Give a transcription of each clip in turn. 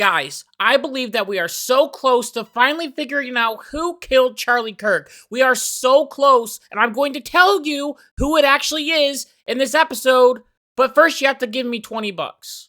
Guys, I believe that we are so close to finally figuring out who killed Charlie Kirk. We are so close, and I'm going to tell you who it actually is in this episode. But first, you have to give me 20 bucks.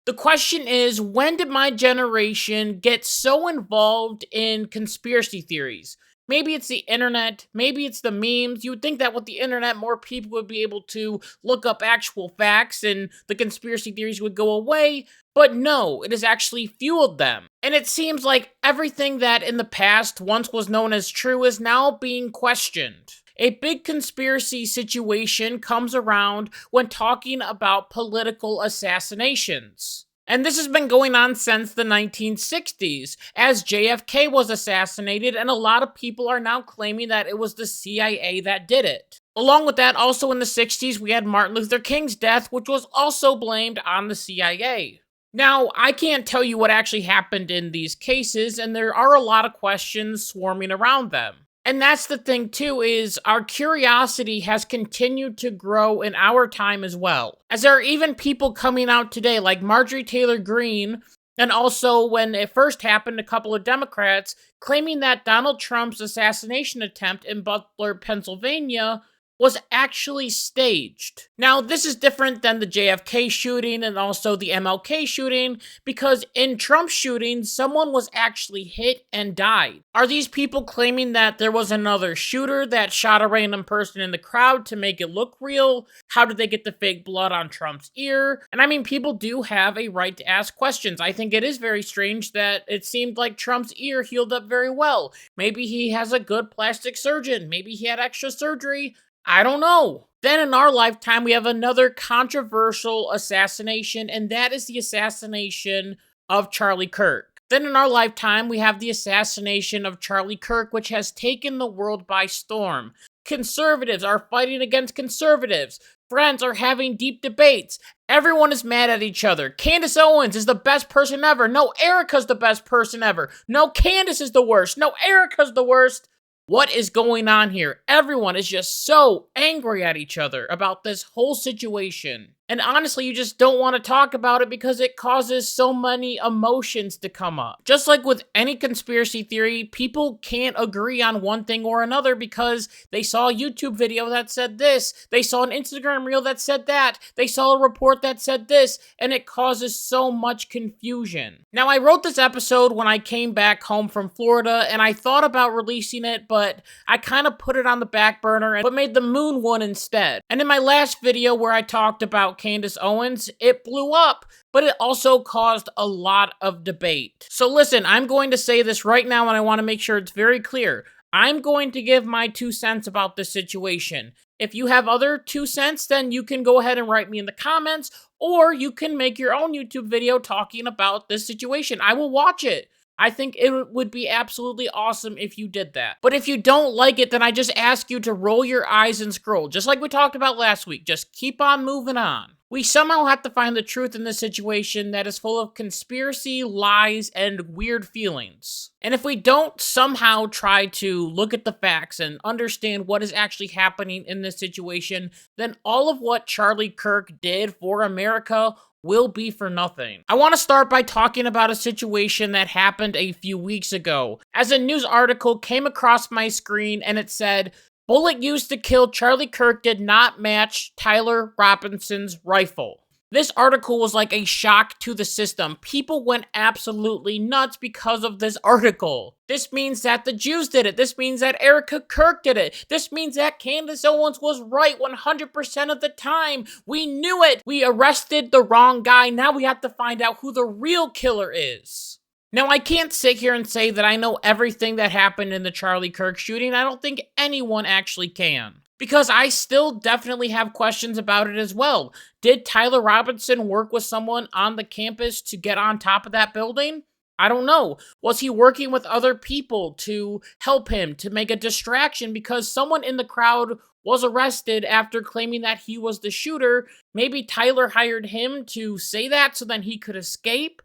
The question is, when did my generation get so involved in conspiracy theories? Maybe it's the internet, maybe it's the memes. You would think that with the internet, more people would be able to look up actual facts and the conspiracy theories would go away. But no, it has actually fueled them. And it seems like everything that in the past once was known as true is now being questioned. A big conspiracy situation comes around when talking about political assassinations. And this has been going on since the 1960s, as JFK was assassinated, and a lot of people are now claiming that it was the CIA that did it. Along with that, also in the 60s, we had Martin Luther King's death, which was also blamed on the CIA. Now, I can't tell you what actually happened in these cases, and there are a lot of questions swarming around them. And that's the thing too, is our curiosity has continued to grow in our time as well. As there are even people coming out today like Marjorie Taylor Greene, and also when it first happened, a couple of Democrats claiming that Donald Trump's assassination attempt in Butler, Pennsylvania was actually staged. Now, this is different than the JFK shooting and also the MLK shooting, because in Trump's shooting, someone was actually hit and died. Are these people claiming that there was another shooter that shot a random person in the crowd to make it look real? How did they get the fake blood on Trump's ear? And I mean, people do have a right to ask questions. I think it is very strange that it seemed like Trump's ear healed up very well. Maybe he has a good plastic surgeon. Maybe he had extra surgery. I don't know. Then in our lifetime, we have another controversial assassination, and that is the assassination of Charlie Kirk. Then in our lifetime, we have the assassination of Charlie Kirk, which has taken the world by storm. Conservatives are fighting against conservatives. Friends are having deep debates. Everyone is mad at each other. Candace Owens is the best person ever. No, Erica's the best person ever. No, Candace is the worst. No, Erica's the worst. What is going on here? Everyone is just so angry at each other about this whole situation. And honestly, you just don't want to talk about it because it causes so many emotions to come up. Just like with any conspiracy theory, people can't agree on one thing or another because they saw a YouTube video that said this, they saw an Instagram reel that said that, they saw a report that said this, and it causes so much confusion. Now, I wrote this episode when I came back home from Florida, and I thought about releasing it, but I kind of put it on the back burner, but made the moon one instead. And in my last video where I talked about Candace Owens, it blew up, but it also caused a lot of debate. So listen, I'm going to say this right now, and I want to make sure it's very clear. I'm going to give my 2 cents about this situation. If you have other 2 cents, then you can go ahead and write me in the comments, or you can make your own YouTube video talking about this situation. I will watch it. I think it would be absolutely awesome if you did that. But if you don't like it, then I just ask you to roll your eyes and scroll. Just like we talked about last week. Just keep on moving on. We somehow have to find the truth in this situation that is full of conspiracy, lies, and weird feelings. And if we don't somehow try to look at the facts and understand what is actually happening in this situation, then all of what Charlie Kirk did for America will be for nothing. I want to start by talking about a situation that happened a few weeks ago, as a news article came across my screen and it said, "Bullet used to kill Charlie Kirk did not match Tyler Robinson's rifle." This article was like a shock to the system. People went absolutely nuts because of this article. This means that the Jews did it. This means that Erica Kirk did it. This means that Candace Owens was right 100% of the time. We knew it. We arrested the wrong guy. Now we have to find out who the real killer is. Now, I can't sit here and say that I know everything that happened in the Charlie Kirk shooting. I don't think anyone actually can. Because I still definitely have questions about it as well. Did Tyler Robinson work with someone on the campus to get on top of that building? I don't know. Was he working with other people to help him, to make a distraction because someone in the crowd was arrested after claiming that he was the shooter? Maybe Tyler hired him to say that so then he could escape?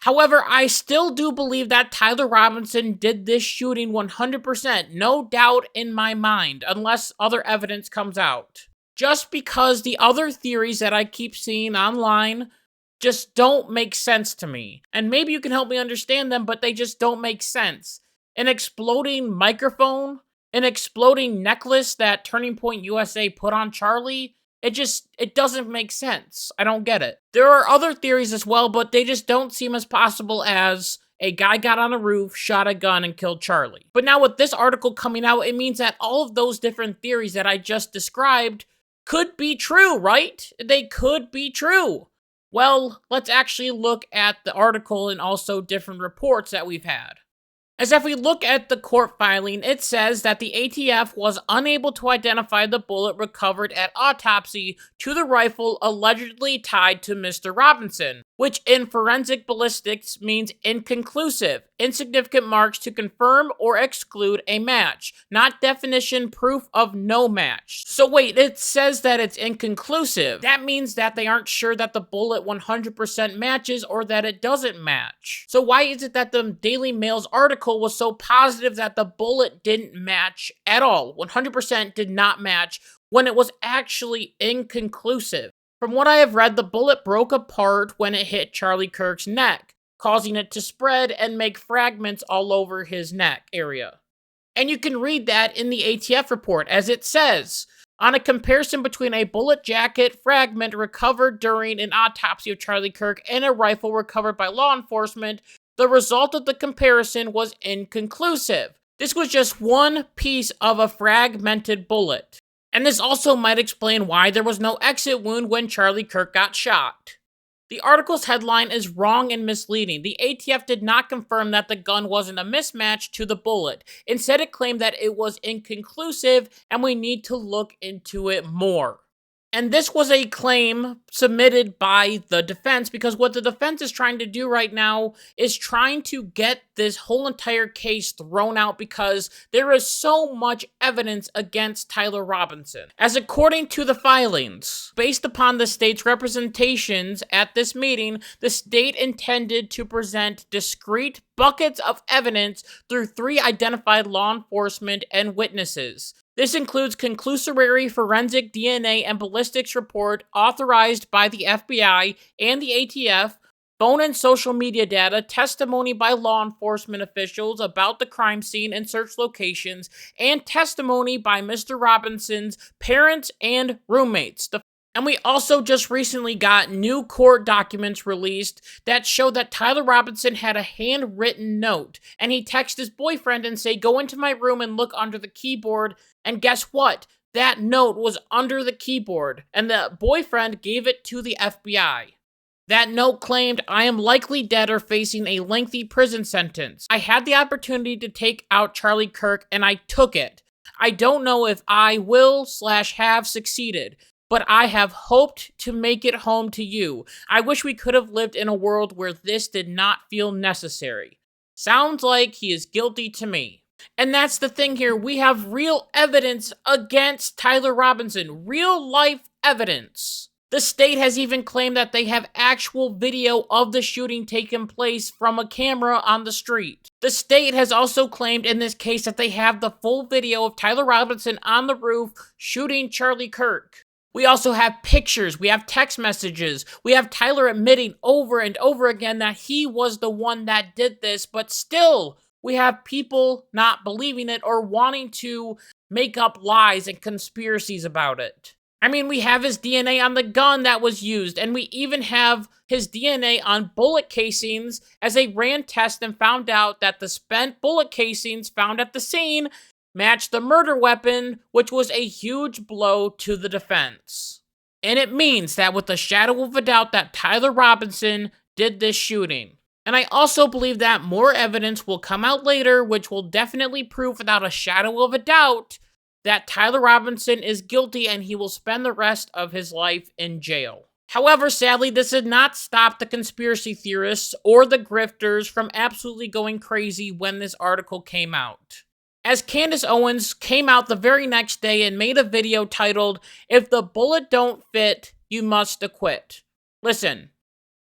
However, I still do believe that Tyler Robinson did this shooting 100%, no doubt in my mind, unless other evidence comes out. Just because the other theories that I keep seeing online just don't make sense to me. And maybe you can help me understand them, but they just don't make sense. An exploding microphone, an exploding necklace that Turning Point USA put on Charlie, it doesn't make sense. I don't get it. There are other theories as well, but they just don't seem as possible as a guy got on a roof, shot a gun, and killed Charlie. But now with this article coming out, it means that all of those different theories that I just described could be true, right? They could be true. Well, let's actually look at the article and also different reports that we've had. As if we look at the court filing, it says that the ATF was unable to identify the bullet recovered at autopsy to the rifle allegedly tied to Mr. Robinson, which in forensic ballistics means inconclusive, insignificant marks to confirm or exclude a match, not definition proof of no match. So wait, it says that it's inconclusive. That means that they aren't sure that the bullet 100% matches or that it doesn't match. So why is it that the Daily Mail's article was so positive that the bullet didn't match at all, 100% did not match, when it was actually inconclusive? From what I have read, the bullet broke apart when it hit Charlie Kirk's neck, causing it to spread and make fragments all over his neck area. And you can read that in the ATF report, as it says, on a comparison between a bullet jacket fragment recovered during an autopsy of Charlie Kirk and a rifle recovered by law enforcement, the result of the comparison was inconclusive. This was just one piece of a fragmented bullet. And this also might explain why there was no exit wound when Charlie Kirk got shot. The article's headline is wrong and misleading. The ATF did not confirm that the gun wasn't a mismatch to the bullet. Instead, it claimed that it was inconclusive and we need to look into it more. And this was a claim submitted by the defense, because what the defense is trying to do right now is trying to get this whole entire case thrown out because there is so much evidence against Tyler Robinson. As according to the filings, based upon the state's representations at this meeting, the state intended to present discrete buckets of evidence through 3 identified law enforcement and witnesses. This includes conclusory forensic DNA and ballistics report authorized by the FBI and the ATF, phone and social media data, testimony by law enforcement officials about the crime scene and search locations, and testimony by Mr. Robinson's parents and roommates. And we also just recently got new court documents released that show that Tyler Robinson had a handwritten note, and he texted his boyfriend and said, "Go into my room and look under the keyboard." And guess what? That note was under the keyboard, and the boyfriend gave it to the FBI. That note claimed, "I am likely dead or facing a lengthy prison sentence. I had the opportunity to take out Charlie Kirk, and I took it. I don't know if I will/have succeeded, but I have hoped to make it home to you. I wish we could have lived in a world where this did not feel necessary." Sounds like he is guilty to me. And that's the thing here. We have real evidence against Tyler Robinson. Real life evidence. The state has even claimed that they have actual video of the shooting taking place from a camera on the street. The state has also claimed in this case that they have the full video of Tyler Robinson on the roof shooting Charlie Kirk. We also have pictures, we have text messages, we have Tyler admitting over and over again that he was the one that did this, but still, we have people not believing it or wanting to make up lies and conspiracies about it. I mean, we have his DNA on the gun that was used, and we even have his DNA on bullet casings as they ran tests and found out that the spent bullet casings found at the scene matched the murder weapon, which was a huge blow to the defense. And it means that with a shadow of a doubt that Tyler Robinson did this shooting. And I also believe that more evidence will come out later, which will definitely prove without a shadow of a doubt that Tyler Robinson is guilty and he will spend the rest of his life in jail. However, sadly, this did not stop the conspiracy theorists or the grifters from absolutely going crazy when this article came out. As Candace Owens came out the very next day and made a video titled, "If the bullet don't fit, you must acquit." Listen,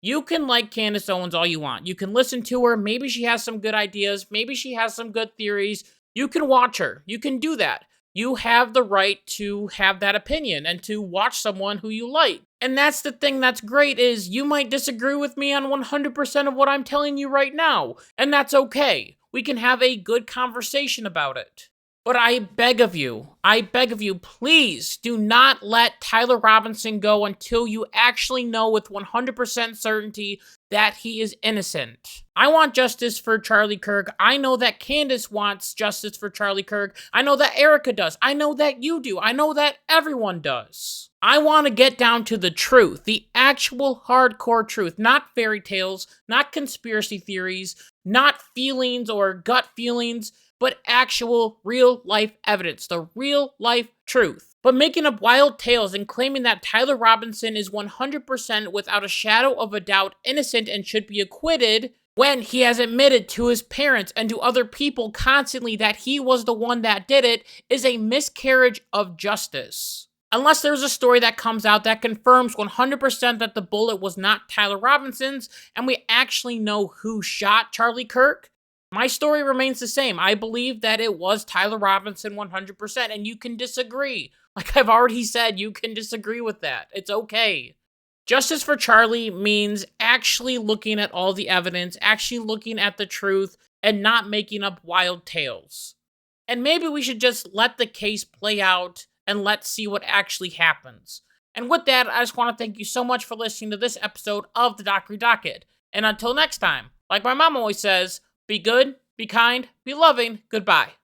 You can like Candace Owens all you want. You can listen to her. Maybe she has some good ideas. Maybe she has some good theories. You can watch her. You can do that. You have the right to have that opinion and to watch someone who you like. And that's the thing that's great is you might disagree with me on 100% of what I'm telling you right now. And that's okay. We can have a good conversation about it. But I beg of you, please do not let Tyler Robinson go until you actually know with 100% certainty that he is innocent. I want justice for Charlie Kirk. I know that Candace wants justice for Charlie Kirk. I know that Erica does. I know that you do. I know that everyone does. I want to get down to the truth, the actual hardcore truth, not fairy tales, not conspiracy theories, not feelings or gut feelings, but actual real-life evidence, the real-life truth. But making up wild tales and claiming that Tyler Robinson is 100% without a shadow of a doubt innocent and should be acquitted when he has admitted to his parents and to other people constantly that he was the one that did it is a miscarriage of justice. Unless there's a story that comes out that confirms 100% that the bullet was not Tyler Robinson's and we actually know who shot Charlie Kirk, my story remains the same. I believe that it was Tyler Robinson 100%, and you can disagree. Like I've already said, you can disagree with that. It's okay. Justice for Charlie means actually looking at all the evidence, actually looking at the truth, and not making up wild tales. And maybe we should just let the case play out and let's see what actually happens. And with that, I just want to thank you so much for listening to this episode of the Dockery Docket. And until next time, like my mom always says, be good, be kind, be loving, goodbye.